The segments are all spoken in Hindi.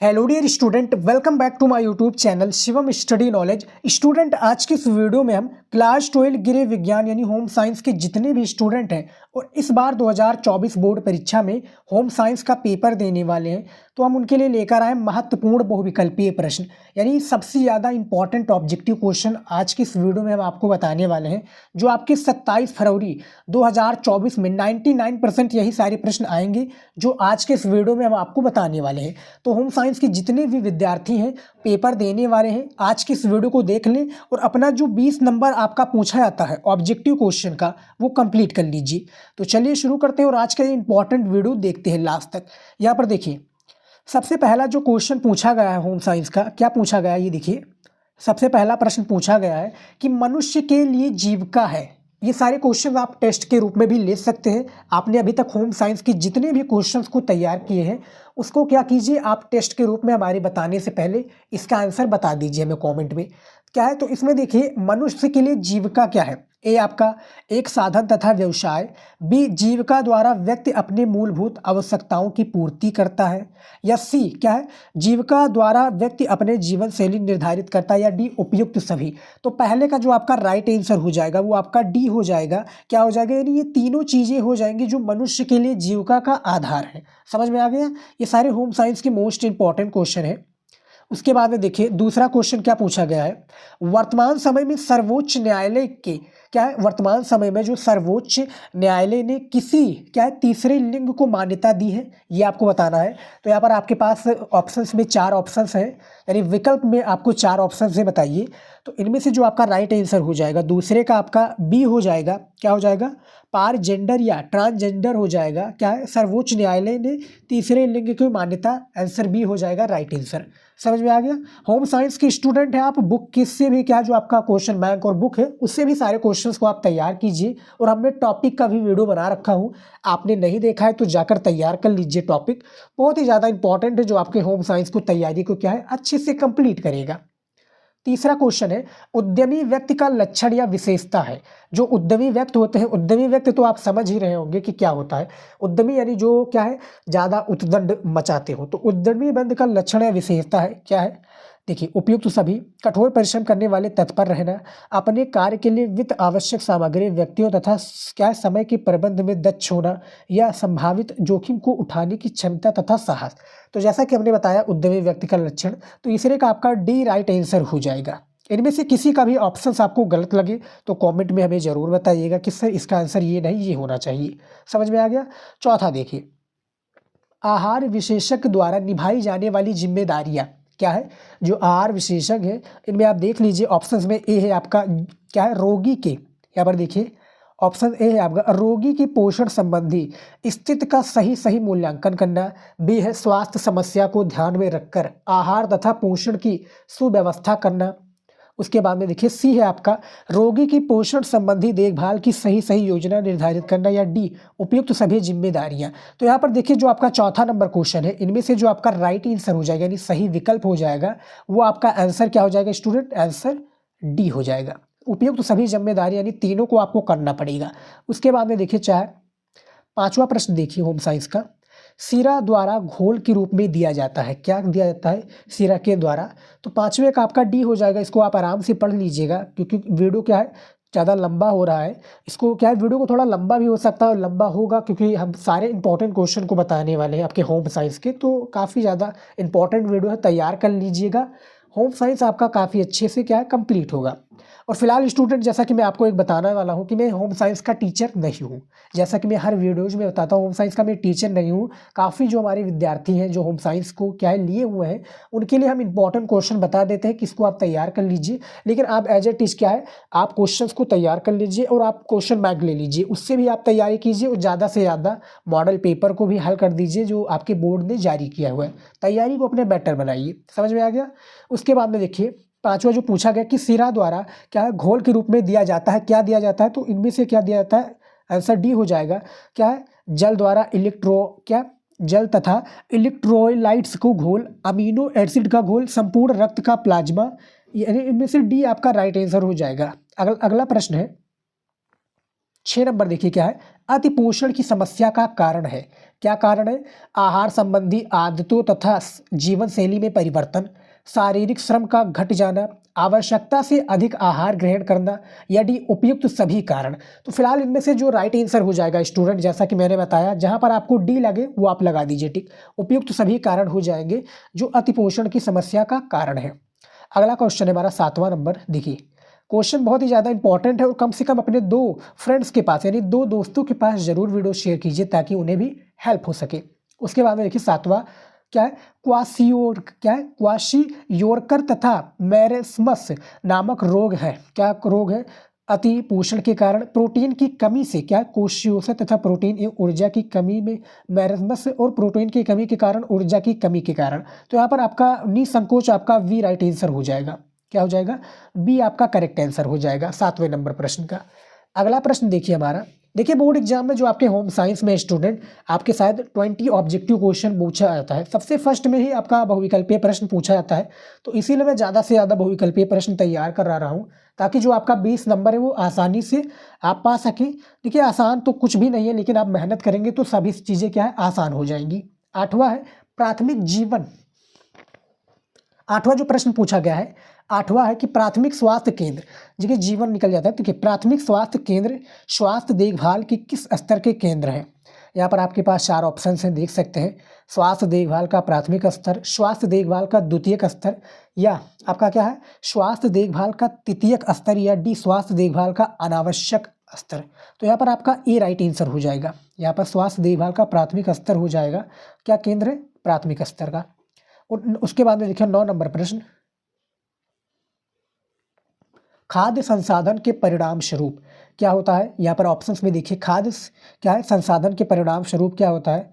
Hello dear student, welcome back to my YouTube channel Shivam Study Knowledge. Student, आज की इस वीडियो में हम क्लास 12 गृह विज्ञान यानी होम साइंस के जितने भी स्टूडेंट हैं और इस बार 2024 बोर्ड परीक्षा में होम साइंस का पेपर देने वाले हैं, तो हम उनके लिए लेकर आए महत्वपूर्ण बहुविकल्पीय प्रश्न यानी सबसे ज़्यादा इंपॉर्टेंट ऑब्जेक्टिव क्वेश्चन आज की इस वीडियो में हम आपको बताने वाले हैं, जो आपके 27 फरवरी 2024 में 99% यही सारे प्रश्न आएंगे जो आज के इस वीडियो में हम आपको बताने वाले हैं। तो होम साइंस के जितने भी विद्यार्थी हैं पेपर देने वाले हैं, आज की इस वीडियो को देख लें और अपना जो 20 नंबर आपका पूछा जाता है ऑब्जेक्टिव क्वेश्चन का वो कंप्लीट कर लीजिए। तो चलिए शुरू करते हैं और आज का ये इंपॉर्टेंट वीडियो देखते हैं लास्ट तक। यहाँ पर देखिए, सबसे पहला जो क्वेश्चन पूछा गया है होम साइंस का, क्या पूछा गया है ये देखिए। सबसे पहला प्रश्न पूछा गया है कि मनुष्य के लिए जीविका है। ये सारे क्वेश्चन आप टेस्ट के रूप में भी ले सकते हैं। आपने अभी तक होम साइंस के जितने भी क्वेश्चंस को तैयार किए हैं उसको क्या कीजिए, आप टेस्ट के रूप में हमारे बताने से पहले इसका आंसर बता दीजिए हमें कमेंट में। क्या है, तो इसमें देखिए मनुष्य के लिए जीविका क्या है। ए आपका एक साधन तथा व्यवसाय, बी जीविका द्वारा व्यक्ति अपने मूलभूत आवश्यकताओं की पूर्ति करता है, या सी क्या है जीविका द्वारा व्यक्ति अपने जीवन शैली निर्धारित करता है, या डी उपयुक्त सभी। तो पहले का जो आपका राइट आंसर हो जाएगा वो आपका डी हो जाएगा। क्या हो जाएगा, यानी ये तीनों चीज़ें हो जाएंगी जो मनुष्य के लिए जीविका का आधार है। समझ में आ गया। ये सारे होम साइंस के मोस्ट इंपॉर्टेंट क्वेश्चन है। उसके बाद में देखिए दूसरा क्वेश्चन क्या पूछा गया है। वर्तमान समय में सर्वोच्च न्यायालय के क्या है, वर्तमान समय में जो सर्वोच्च न्यायालय ने किसी क्या है तीसरे लिंग को मान्यता दी है, ये आपको बताना है। तो यहाँ पर आपके पास ऑप्शंस में 4 ऑप्शंस हैं, यानी विकल्प में आपको 4 ऑप्शन से बताइए। तो इनमें से जो आपका राइट आंसर हो जाएगा दूसरे का आपका बी हो जाएगा। क्या हो जाएगा, पार जेंडर या ट्रांसजेंडर हो जाएगा। क्या है, सर्वोच्च न्यायालय ने तीसरे लिंग की मान्यता, आंसर बी हो जाएगा राइट आंसर। समझ में आ गया। होम साइंस के स्टूडेंट हैं आप, बुक किससे भी क्या जो आपका क्वेश्चन बैंक और बुक है उससे भी सारे क्वेश्चंस को आप तैयार कीजिए। और हमने टॉपिक का भी वीडियो बना रखा हूँ, आपने नहीं देखा है तो जाकर तैयार कर लीजिए। टॉपिक बहुत ही ज़्यादा इंपॉर्टेंट है जो आपके होम साइंस को तैयारी को क्या है अच्छे से कंप्लीट करेगा। तीसरा क्वेश्चन है उद्यमी व्यक्ति का लक्षण या विशेषता है। जो उद्यमी व्यक्ति होते हैं, उद्यमी व्यक्ति तो आप समझ ही रहे होंगे कि क्या होता है। उद्यमी यानी जो क्या है ज़्यादा उद्दंड मचाते हो। तो उद्यमी व्यक्ति का लक्षण या विशेषता है क्या है, देखिए उपयुक्त सभी, कठोर परिश्रम करने वाले, तत्पर रहना, अपने कार्य के लिए वित्त आवश्यक सामग्री, व्यक्तियों तथा क्या समय के प्रबंध में दक्ष होना, या संभावित जोखिम को उठाने की क्षमता तथा साहस। तो जैसा कि हमने बताया उद्यमी व्यक्ति का लक्षण, तो तीसरे का आपका डी राइट आंसर हो जाएगा। इनमें से किसी का भी ऑप्शन आपको गलत लगे तो कमेंट में हमें जरूर बताइएगा कि सर इसका आंसर ये नहीं ये होना चाहिए। समझ में आ गया। चौथा देखिए, आहार विशेषज्ञ द्वारा निभाई जाने वाली जिम्मेदारियां क्या है। जो आहार विशेषज्ञ है इनमें आप देख लीजिए, ऑप्शंस में ए है आपका क्या है रोगी के, यहाँ पर देखिए ऑप्शन ए है आपका रोगी की पोषण संबंधी स्थिति का सही मूल्यांकन करना, बी है स्वास्थ्य समस्या को ध्यान में रखकर आहार तथा पोषण की सुव्यवस्था करना। उसके बाद में देखिए सी है आपका रोगी की पोषण संबंधी देखभाल की सही योजना निर्धारित करना, या डी उपयुक्त सभी जिम्मेदारियां। तो यहाँ पर देखिए जो आपका चौथा नंबर क्वेश्चन है इनमें से जो आपका राइट आंसर हो जाएगा यानी सही विकल्प हो जाएगा वो आपका आंसर क्या हो जाएगा स्टूडेंट, आंसर डी हो जाएगा। उपयुक्त सभी जिम्मेदारी यानी तीनों को आपको करना पड़ेगा। उसके बाद में देखिए चाहे पांचवा प्रश्न देखिए होम साइंस का, सिरा द्वारा घोल के रूप में दिया जाता है। क्या दिया जाता है, सिरा के द्वारा। तो पांचवे का आपका डी हो जाएगा। इसको आप आराम से पढ़ लीजिएगा क्योंकि वीडियो क्या है ज़्यादा लंबा हो रहा है। इसको क्या है वीडियो को थोड़ा लंबा भी हो सकता है और लंबा होगा क्योंकि हम सारे इंपॉर्टेंट क्वेश्चन को बताने वाले हैं आपके होम साइंस के, तो काफ़ी ज़्यादा इंपॉर्टेंट वीडियो है, तैयार कर लीजिएगा। होम साइंस आपका काफ़ी अच्छे से क्या है कंप्लीट होगा। और फिलहाल स्टूडेंट जैसा कि मैं आपको एक बताने वाला हूं कि मैं होम साइंस का टीचर नहीं हूं, जैसा कि मैं हर वीडियोज में बताता हूं होम साइंस का मैं टीचर नहीं हूं। काफ़ी जो हमारे विद्यार्थी हैं जो होम साइंस को क्या है लिए हुए हैं उनके लिए हम इंपॉर्टेंट क्वेश्चन बता देते हैं कि इसको आप तैयार कर लीजिए। लेकिन आप एज ए टीच क्या है आप क्वेश्चन को तैयार कर लीजिए और आप क्वेश्चन बैंक ले लीजिए, उससे भी आप तैयारी कीजिए और ज़्यादा से ज़्यादा मॉडल पेपर को भी हल कर दीजिए जो आपके बोर्ड ने जारी किया हुआ है। तैयारी को अपने बेटर बनाइए। समझ में आ गया। उसके बाद में देखिए पांचवा जो पूछा गया कि सिरा द्वारा क्या है घोल के रूप में दिया जाता है, क्या दिया जाता है। तो इनमें से क्या दिया जाता है, आंसर डी हो जाएगा। क्या है, जल द्वारा जल तथा इलेक्ट्रोलाइट्स को घोल, अमीनो एसिड का घोल, संपूर्ण रक्त का प्लाज्मा, यानी इनमें से डी आपका राइट आंसर हो जाएगा। अगला प्रश्न है 6 नंबर देखिए क्या है, अतिपोषण की समस्या का कारण है। क्या कारण है? आहार संबंधी आदतों तथा जीवन शैली में परिवर्तन, शारीरिक श्रम का घट जाना, आवश्यकता से अधिक आहार ग्रहण करना, या डी उपयुक्त सभी कारण। तो फिलहाल इनमें से जो राइट आंसर हो जाएगा स्टूडेंट, जैसा कि मैंने बताया, जहां पर आपको डी लगे वो आप लगा दीजिए टिक। उपयुक्त सभी कारण हो जाएंगे जो अतिपोषण की समस्या का कारण है। अगला क्वेश्चन है हमारा 7वां नंबर। देखिए क्वेश्चन बहुत ही ज़्यादा इंपॉर्टेंट है और कम से कम अपने 2 फ्रेंड्स के पास यानी 2 दोस्तों के पास जरूर वीडियो शेयर कीजिए ताकि उन्हें भी हेल्प हो सके। उसके बाद में देखिए 7वां क्या है, क्वाशियोरकर तथा मैरेस्मस नामक रोग है। क्या रोग है? अतिपोषण के कारण प्रोटीन की कमी से, क्या कोशियोसिस तथा प्रोटीन एवं ऊर्जा की कमी में, मैरेस्मस और प्रोटीन की कमी के कारण, ऊर्जा की कमी के कारण। तो यहाँ पर आपका निसंकोच आपका वी राइट आंसर हो जाएगा। क्या हो जाएगा? बी आपका करेक्ट आंसर हो जाएगा 7वें नंबर प्रश्न का। अगला प्रश्न देखिए हमारा। देखिए बोर्ड एग्जाम में जो आपके होम साइंस में स्टूडेंट आपके शायद 20 ऑब्जेक्टिव क्वेश्चन पूछा जाता है। सबसे फर्स्ट में ही आपका बहुविकल्पीय प्रश्न पूछा जाता है, तो इसीलिए मैं ज़्यादा से ज़्यादा बहुविकल्पीय प्रश्न तैयार कर रहा हूँ ताकि जो आपका 20 नंबर है वो आसानी से आप पा सकें। देखिए आसान तो कुछ भी नहीं है, लेकिन आप मेहनत करेंगे तो सभी चीज़ें क्या है, आसान हो जाएंगी। 8वां है प्राथमिक जीवन। 8वां जो प्रश्न पूछा गया है, 8वां है कि प्राथमिक स्वास्थ्य केंद्र, देखिए जीवन निकल जाता है। देखिए प्राथमिक स्वास्थ्य केंद्र स्वास्थ्य देखभाल के किस स्तर के केंद्र हैं? यहाँ पर आपके पास 4 ऑप्शन हैं, देख सकते हैं। स्वास्थ्य देखभाल का प्राथमिक स्तर, स्वास्थ्य देखभाल का द्वितीयक स्तर, या आपका क्या है, स्वास्थ्य देखभाल का तृतीयक स्तर, या डी स्वास्थ्य देखभाल का अनावश्यक स्तर। तो यहाँ पर आपका ए राइट आंसर हो जाएगा। यहाँ पर स्वास्थ्य देखभाल का प्राथमिक स्तर हो जाएगा। क्या केंद्र है? प्राथमिक स्तर का। उसके बाद में देखिए 9 नंबर प्रश्न, खाद्य संसाधन के परिणाम स्वरूप क्या होता है? यहाँ पर ऑप्शंस में देखिए खाद्य क्या है, संसाधन के परिणाम स्वरूप क्या होता है,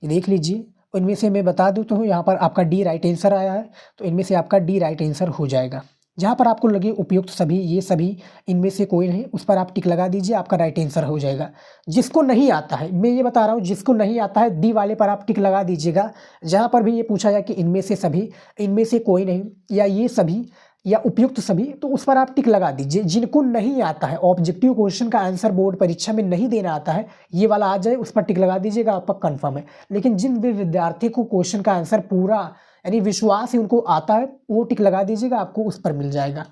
ये देख लीजिए। इनमें से मैं बता दूं तो यहाँ पर आपका डी राइट आंसर आया है, तो इनमें से आपका डी राइट आंसर हो जाएगा। जहाँ पर आपको लगे उपयुक्त सभी, ये सभी इनमें से कोई नहीं, उस पर आप टिक लगा दीजिए, आपका राइट आंसर हो जाएगा। जिसको नहीं आता है, मैं ये बता रहा हूँ, जिसको नहीं आता है डी वाले पर आप टिक लगा दीजिएगा। जहाँ पर भी ये पूछा जाए कि इनमें से सभी, इनमें से कोई नहीं, या ये सभी, या उपयुक्त सभी, तो उस पर आप टिक लगा दीजिए। जिनको नहीं आता है, ऑब्जेक्टिव क्वेश्चन का आंसर बोर्ड परीक्षा में नहीं देना आता है, ये वाला आ जाए उस पर टिक लगा दीजिएगा, आपका कंफर्म है। लेकिन जिन भी विद्यार्थी को क्वेश्चन का आंसर पूरा यानी विश्वास ही उनको आता है, वो टिक लगा दीजिएगा, आपको उस पर मिल जाएगा।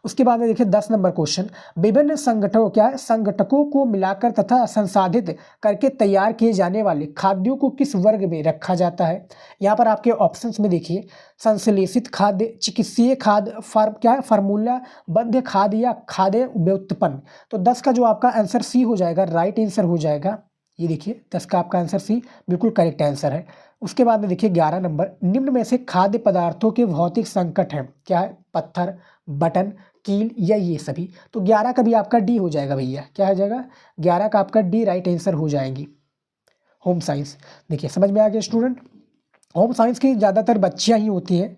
उसके बाद में देखिए 10 नंबर क्वेश्चन, विभिन्न संगठनों क्या है, संगठकों को मिलाकर तथा संसाधित करके तैयार किए जाने वाले खाद्यों को किस वर्ग में रखा जाता है? यहाँ पर आपके ऑप्शंस में देखिए संश्लेषित खाद्य, चिकित्सीय खाद्य, क्या है, फार्मूला बद्ध खाद्य, या खाद्य व्युत्पन्न। तो 10 का जो आपका आंसर सी हो जाएगा, राइट आंसर हो जाएगा। ये देखिए 10 का आपका आंसर सी बिल्कुल करेक्ट आंसर है। उसके बाद में देखिए 11 नंबर, निम्न में से खाद्य पदार्थों के भौतिक संकट हैं। क्या है? पत्थर, बटन, कील, या ये सभी। तो 11 का भी आपका डी हो जाएगा भैया। क्या हो जाएगा? 11 का आपका डी राइट आंसर हो जाएंगी। होम साइंस देखिए समझ में आ गया स्टूडेंट। होम साइंस की ज़्यादातर बच्चियाँ ही होती हैं,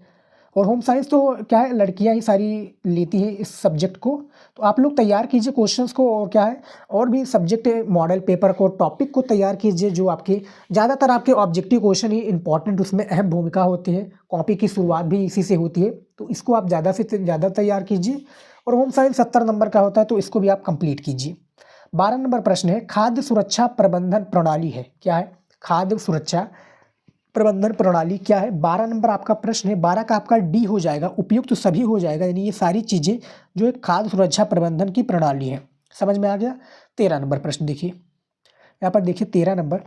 और होम साइंस तो क्या है, लड़कियां ही सारी लेती हैं इस सब्जेक्ट को। तो आप लोग तैयार कीजिए क्वेश्चंस को, और क्या है, और भी सब्जेक्ट मॉडल पेपर को, टॉपिक को तैयार कीजिए जो आपके ज़्यादातर आपके ऑब्जेक्टिव क्वेश्चन ही इंपॉर्टेंट, उसमें अहम भूमिका होती है। कॉपी की शुरुआत भी इसी से होती है, तो इसको आप ज़्यादा से ज़्यादा तैयार कीजिए। और होम साइंस 70 नंबर का होता है, तो इसको भी आप कंप्लीट कीजिए। 12 नंबर प्रश्न है, खाद्य सुरक्षा प्रबंधन प्रणाली है। क्या है? खाद्य सुरक्षा प्रबंधन प्रणाली क्या है? 12 नंबर आपका प्रश्न है। 12 का आपका डी हो जाएगा, उपयुक्त सभी हो जाएगा, यानी ये सारी चीजें जो एक खाद्य सुरक्षा प्रबंधन की प्रणाली है। समझ में आ गया। 13 नंबर प्रश्न देखिए, यहाँ पर देखिए 13 नंबर,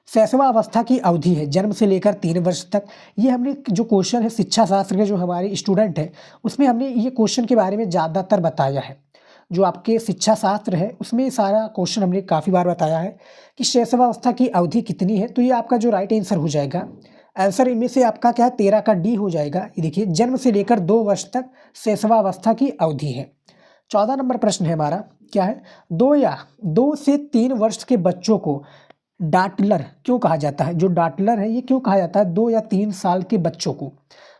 शैशवावस्था की अवधि है जन्म से लेकर 3 वर्ष तक। ये हमने जो क्वेश्चन है शिक्षा शास्त्र के जो हमारे स्टूडेंट है, उसमें हमने ये क्वेश्चन के बारे में ज़्यादातर बताया है। जो आपके शिक्षा शास्त्र है उसमें सारा क्वेश्चन हमने काफ़ी बार बताया है कि शैशवावस्था की अवधि कितनी है। तो ये आपका जो राइट आंसर हो जाएगा, आंसर इनमें से आपका क्या है, 13 का डी हो जाएगा। ये देखिए जन्म से लेकर 2 वर्ष तक शैशवावस्था की अवधि है। 14 नंबर प्रश्न है हमारा, क्या है, 2 से 3 वर्ष के बच्चों को डाटलर क्यों कहा जाता है? जो डाटलर है ये क्यों कहा जाता है 2 या 3 साल के बच्चों को?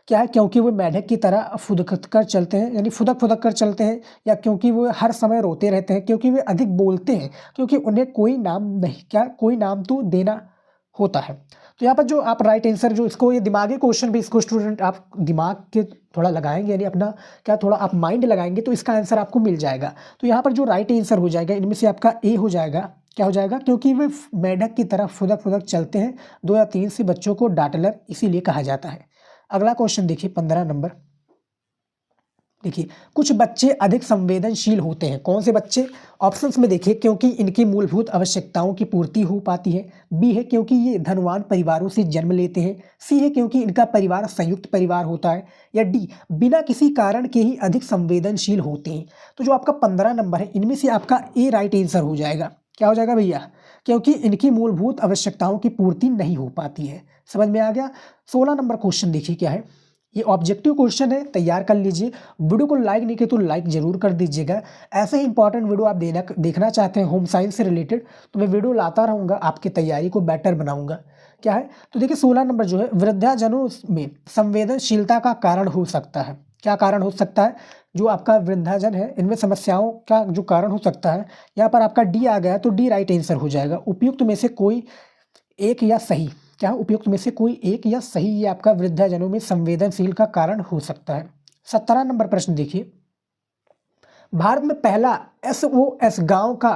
क्या है? क्योंकि वो मेढक की तरह फुदक कर चलते हैं, यानी फुदक फुदक कर चलते हैं, या क्योंकि वो हर समय रोते रहते हैं, क्योंकि वे अधिक बोलते हैं, क्योंकि उन्हें कोई नाम नहीं, क्या कोई नाम तो देना होता है। तो यहाँ पर जो आप राइट आंसर जो इसको, ये दिमागी क्वेश्चन भी इसको स्टूडेंट आप दिमाग के थोड़ा लगाएंगे, यानी अपना क्या थोड़ा आप माइंड लगाएंगे तो इसका आंसर आपको मिल जाएगा। तो यहाँ पर जो राइट आंसर हो जाएगा इनमें से आपका ए हो जाएगा। क्या हो जाएगा? क्योंकि वे मेंढक की तरह फुदक फुदक चलते हैं, 2 या 3 से बच्चों को डाटलर इसीलिए कहा जाता है। अगला क्वेश्चन देखिए 15 नंबर। देखिए, कुछ बच्चे अधिक संवेदनशील होते हैं। कौन से बच्चे? ऑप्शंस में देखिए, क्योंकि इनकी मूलभूत आवश्यकताओं की पूर्ति हो पाती है। बी है क्योंकि ये धनवान परिवारों से जन्म लेते हैं। सी है क्योंकि इनका परिवार संयुक्त परिवार होता है। या डी, बिना किसी कारण के ही अधिक संवेदनशील होते हैं। तो जो आपका 15 नंबर है इनमें से आपका ए राइट आंसर हो जाएगा। क्या हो जाएगा भैया? क्योंकि इनकी मूलभूत आवश्यकताओं की पूर्ति नहीं हो पाती है। समझ में आ गया? 16 नंबर क्वेश्चन देखिए क्या है। ये ऑब्जेक्टिव क्वेश्चन है, तैयार कर लीजिए। वीडियो को लाइक नहीं किया तो लाइक जरूर कर दीजिएगा। ऐसे ही इंपॉर्टेंट वीडियो आप देखना चाहते हैं होम साइंस से रिलेटेड तो मैं वीडियो लाता रहूँगा, आपकी तैयारी को बेटर बनाऊंगा। क्या है? तो देखिए 16 नंबर जो है, वृद्धाजनों में संवेदनशीलता का कारण हो सकता है। क्या कारण हो सकता है? जो आपका वृद्धाजन है इनमें समस्याओं का जो कारण हो सकता है, यहाँ पर आपका डी आ गया तो डी राइट आंसर हो जाएगा। उपयुक्त में से कोई एक या सही, क्या उपयुक्त में से कोई एक या सही, ये आपका वृद्धाजनों में संवेदनशील का कारण हो सकता है। 17 नंबर प्रश्न देखिए, भारत में पहला SOS गांव का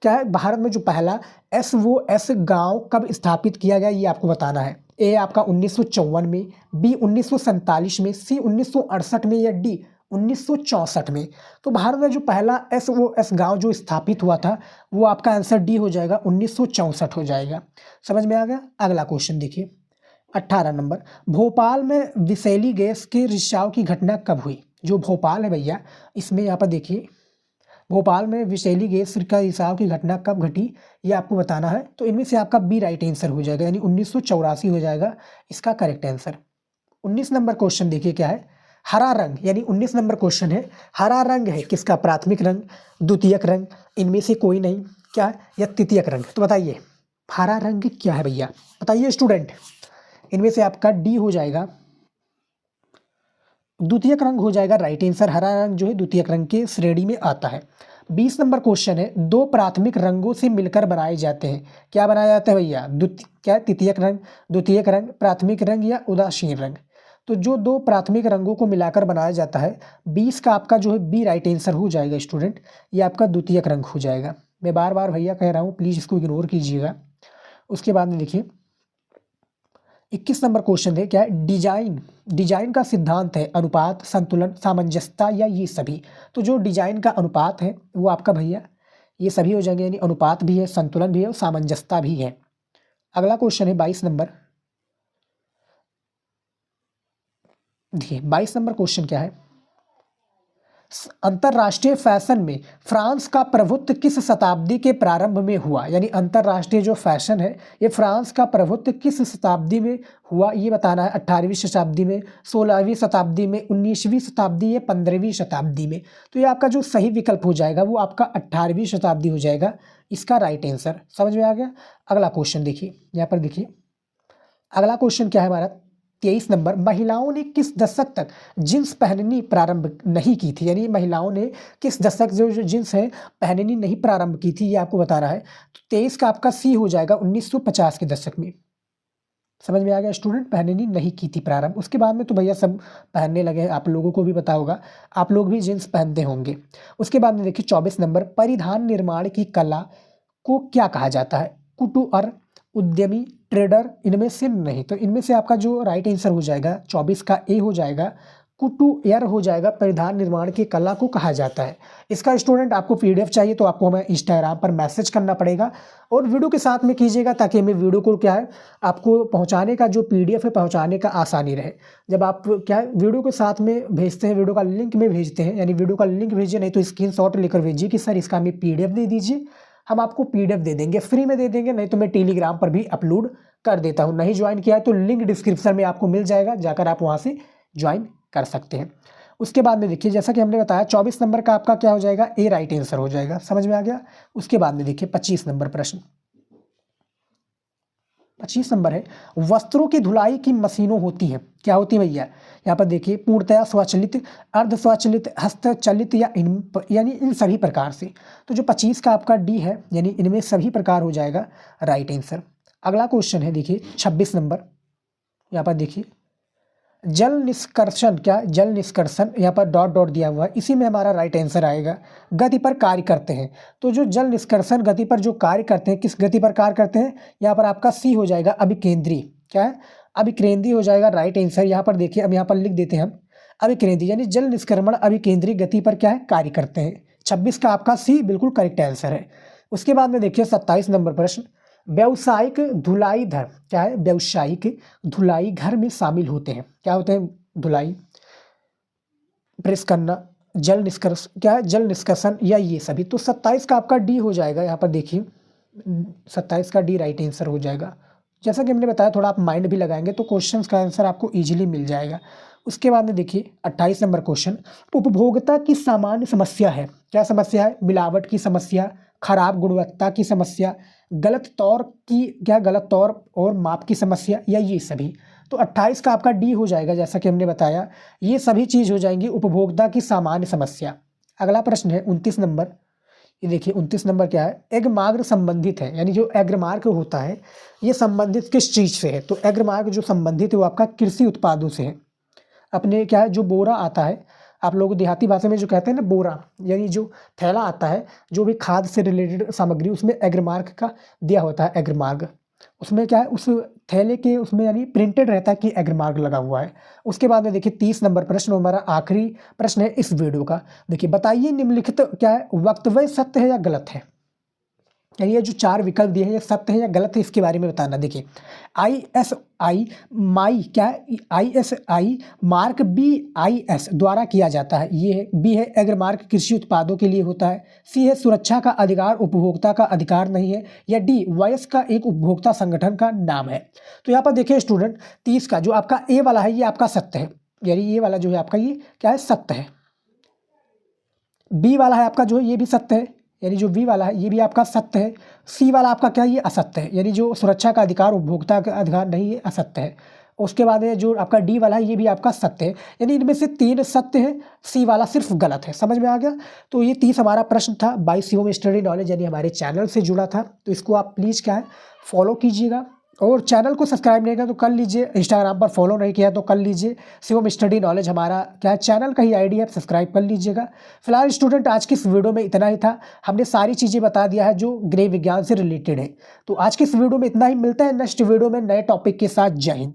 क्या है? भारत में जो पहला SOS गांव कब स्थापित किया गया ये आपको बताना है। ए आपका 1954 में, बी 1947 में, सी 1968 में, या डी 1964 में। तो भारत में जो पहला SOS गांव जो स्थापित हुआ था वो आपका आंसर डी हो जाएगा, 1964 हो जाएगा। समझ में आ गया? अगला क्वेश्चन देखिए 18 नंबर, भोपाल में विषैली गैस के रिसाव की घटना कब हुई? जो भोपाल है भैया, इसमें यहाँ पर देखिए भोपाल में विषैली गैस का रिसाव की घटना कब घटी ये आपको बताना है। तो इनमें से आपका बी राइट आंसर हो जाएगा, यानी 1984 हो जाएगा इसका करेक्ट आंसर। 19 नंबर क्वेश्चन देखिए क्या है, हरा रंग, यानी 19 नंबर क्वेश्चन है, हरा रंग है किसका? प्राथमिक रंग, द्वितीयक रंग, इनमें से कोई नहीं, क्या? या तृतीयक रंग। तो बताइए हरा रंग क्या है भैया? बताइए स्टूडेंट। इनमें से आपका डी हो जाएगा, द्वितीयक रंग हो जाएगा राइट आंसर। हरा रंग जो है द्वितीयक रंग के श्रेणी में आता है। 20 नंबर क्वेश्चन है, दो प्राथमिक रंगों से मिलकर बनाए जाते हैं। क्या बनाया जाता है भैया? क्या? तृतीयक रंग, द्वितीयक रंग, प्राथमिक रंग या उदासीन रंग। तो जो दो प्राथमिक रंगों को मिलाकर बनाया जाता है, 20 का आपका जो है बी राइट आंसर हो जाएगा स्टूडेंट, ये आपका द्वितीयक रंग हो जाएगा। मैं बार बार भैया कह रहा हूँ, प्लीज़ इसको इग्नोर कीजिएगा। उसके बाद में देखिए 21 नंबर क्वेश्चन है, क्या है? डिजाइन का सिद्धांत है अनुपात, संतुलन, सामंजस्यता या ये सभी। तो जो डिजाइन का अनुपात है वो आपका भैया ये सभी हो जाएंगे, यानी अनुपात भी है, संतुलन भी है और सामंजस्यता भी है। अगला क्वेश्चन है 22 नंबर। देखिए 22 नंबर क्वेश्चन क्या है, अंतरराष्ट्रीय फैशन में फ्रांस का प्रभुत्व किस शताब्दी के प्रारंभ में हुआ? यानी अंतरराष्ट्रीय जो फैशन है ये फ्रांस का प्रभुत्व किस शताब्दी में हुआ ये बताना है। 18वीं शताब्दी में, 16वीं शताब्दी में, 19वीं शताब्दी या 15वीं शताब्दी में। तो ये आपका जो सही विकल्प हो जाएगा वो आपका 18वीं शताब्दी हो जाएगा, इसका राइट आंसर। समझ में आ गया? अगला क्वेश्चन देखिए, यहाँ पर देखिए अगला क्वेश्चन क्या है हमारा 23 नंबर, महिलाओं ने किस दशक तक जींस पहननी प्रारंभ नहीं की थी? यानी महिलाओं ने किस दशक जो जींस है पहननी नहीं प्रारंभ की थी ये आपको बता रहा है। तो 23 का आपका सी हो जाएगा, 1950 के दशक में। समझ में आ गया स्टूडेंट? पहननी नहीं की थी प्रारंभ, उसके बाद में तो भैया सब पहनने लगे हैं, आप लोगों को भी पता होगा, आप लोग भी जींस पहनते होंगे। उसके बाद में देखिए 24 नंबर, परिधान निर्माण की कला को क्या कहा जाता है? कुटूर, उद्यमी, ट्रेडर, इनमें से नहीं। तो इनमें से आपका जो राइट आंसर हो जाएगा 24 का ए हो जाएगा, कुटूर हो जाएगा, परिधान निर्माण की कला को कहा जाता है। इसका स्टूडेंट आपको PDF चाहिए तो आपको हमें इंस्टाग्राम पर मैसेज करना पड़ेगा और वीडियो के साथ में कीजिएगा, ताकि हमें वीडियो को क्या है आपको पहुंचाने का जो PDF है पहुंचाने का आसानी रहे। जब आप क्या है वीडियो के साथ में भेजते हैं, वीडियो का लिंक में भेजते हैं, यानी वीडियो का लिंक भेजिए, नहीं तो स्क्रीनशॉट लेकर भेजिए कि सर इसका हमें PDF दे दीजिए, हम आपको PDF दे देंगे, फ्री में दे देंगे, नहीं तो मैं टेलीग्राम पर भी अपलोड कर देता हूँ। नहीं ज्वाइन किया है तो लिंक डिस्क्रिप्शन में आपको मिल जाएगा, जाकर आप वहाँ से ज्वाइन कर सकते हैं। उसके बाद में देखिए जैसा कि हमने बताया 24 नंबर का आपका क्या हो जाएगा? ए राइट आंसर हो जाएगा। समझ में आ गया? उसके बाद में देखिए 25 नंबर प्रश्न, 25 नंबर है, वस्त्रों की धुलाई की मशीनों होती हैं, क्या होती है भैया? यहाँ पर देखिए पूर्णतया स्वचालित, अर्ध स्वचालित, हस्तचलित या यानी इन सभी प्रकार से। तो जो 25 का आपका डी है, यानी इनमें सभी प्रकार हो जाएगा राइट आंसर। अगला क्वेश्चन है देखिए 26 नंबर, यहाँ पर देखिए जल निष्कर्षण, क्या जल निष्कर्षण, यहाँ पर डॉट डॉट दिया हुआ है, इसी में हमारा राइट आंसर आएगा। गति पर कार्य करते हैं, तो जो जल निष्कर्षण गति पर जो कार्य करते हैं, किस गति पर कार्य करते हैं, यहाँ पर आपका सी हो जाएगा अभिकेंद्री, क्या है अभिकेंद्री हो जाएगा राइट आंसर। यहाँ पर देखिए, अब यहाँ पर लिख देते हैं हम अभिकेंद्री, यानी जल निष्क्रमण अभिकेंद्री गति पर क्या है कार्य करते हैं। 26 का आपका सी बिल्कुल करेक्ट आंसर है। उसके बाद में देखिए 27 नंबर प्रश्न, व्यावसायिक धुलाई घर, क्या है व्यावसायिक धुलाई घर में शामिल होते हैं, क्या होते हैं धुलाई, प्रेस करना, जल निष्कर्ष, क्या है जल निष्कर्षण या ये सभी। तो 27 का आपका डी हो जाएगा। यहाँ पर देखिए 27 का डी राइट आंसर हो जाएगा। जैसा कि हमने बताया थोड़ा आप माइंड भी लगाएंगे तो क्वेश्चन का आंसर आपको ईजिली मिल जाएगा। उसके बाद में देखिए 28 नंबर क्वेश्चन, उपभोक्ता की सामान्य समस्या है, क्या समस्या है, मिलावट की समस्या, खराब गुणवत्ता की समस्या, गलत तौर की, क्या गलत तौर और माप की समस्या या ये सभी। तो 28 का आपका डी हो जाएगा। जैसा कि हमने बताया ये सभी चीज़ हो जाएंगी उपभोक्ता की सामान्य समस्या। अगला प्रश्न है 29 नंबर, ये देखिए 29 नंबर क्या है, एग्रमार्क संबंधित है, यानी जो एग्रमार्क होता है ये संबंधित किस चीज़ से है, तो एग्रमार्क जो संबंधित है वो आपका कृषि उत्पादों से है। अपने क्या है जो बोरा आता है, आप लोग देहाती भाषा में जो कहते हैं ना बोरा, यानी जो थैला आता है जो भी खाद से रिलेटेड सामग्री, उसमें एग्रमार्क का दिया होता है। एग्रमार्क उसमें क्या है, उस थैले के उसमें यानी प्रिंटेड रहता है कि एग्रमार्क लगा हुआ है। उसके बाद में देखिए 30 नंबर प्रश्न, हमारा आखिरी प्रश्न है इस वीडियो का। देखिए बताइए निम्नलिखित क्या है वक्तव्य सत्य है या गलत है, यानी ये जो 4 विकल्प दिए हैं ये सत्य है या गलत है इसके बारे में बताना। देखिए ISI माई, क्या है ISI मार्क BIS द्वारा किया जाता है, ये है। बी है एग्रमार्क कृषि उत्पादों के लिए होता है। सी है सुरक्षा का अधिकार उपभोक्ता का अधिकार नहीं है, या डी वयस्क का एक उपभोक्ता संगठन का नाम है। तो यहाँ पर देखिए स्टूडेंट 30 का जो आपका ए वाला है ये आपका सत्य है, यानी ये वाला जो है आपका ये क्या है सत्य है। बी वाला है आपका जो है ये भी सत्य है, यानी जो बी वाला है ये भी आपका सत्य है। सी वाला आपका क्या है ये असत्य है, यानी जो सुरक्षा का अधिकार उपभोक्ता का अधिकार नहीं है असत्य है। उसके बाद में जो आपका डी वाला है ये भी आपका सत्य है, यानी इनमें से 3 सत्य है, सी वाला सिर्फ गलत है। समझ में आ गया। तो ये 30 हमारा प्रश्न था बाय शिवम स्टडी नॉलेज, यानी हमारे चैनल से जुड़ा था। तो इसको आप प्लीज़ क्या है फॉलो कीजिएगा, और चैनल को सब्सक्राइब नहीं किया तो कर लीजिए, इंस्टाग्राम पर फॉलो नहीं किया तो कर लीजिए। शिवम स्टडी नॉलेज हमारा क्या है चैनल का ही आईडी है, सब्सक्राइब कर लीजिएगा। फिलहाल स्टूडेंट आज की इस वीडियो में इतना ही था, हमने सारी चीज़ें बता दिया है जो गृह विज्ञान से रिलेटेड है। तो आज की इस वीडियो में इतना ही, मिलता है नेक्स्ट वीडियो में नए टॉपिक के साथ। जय हिंद।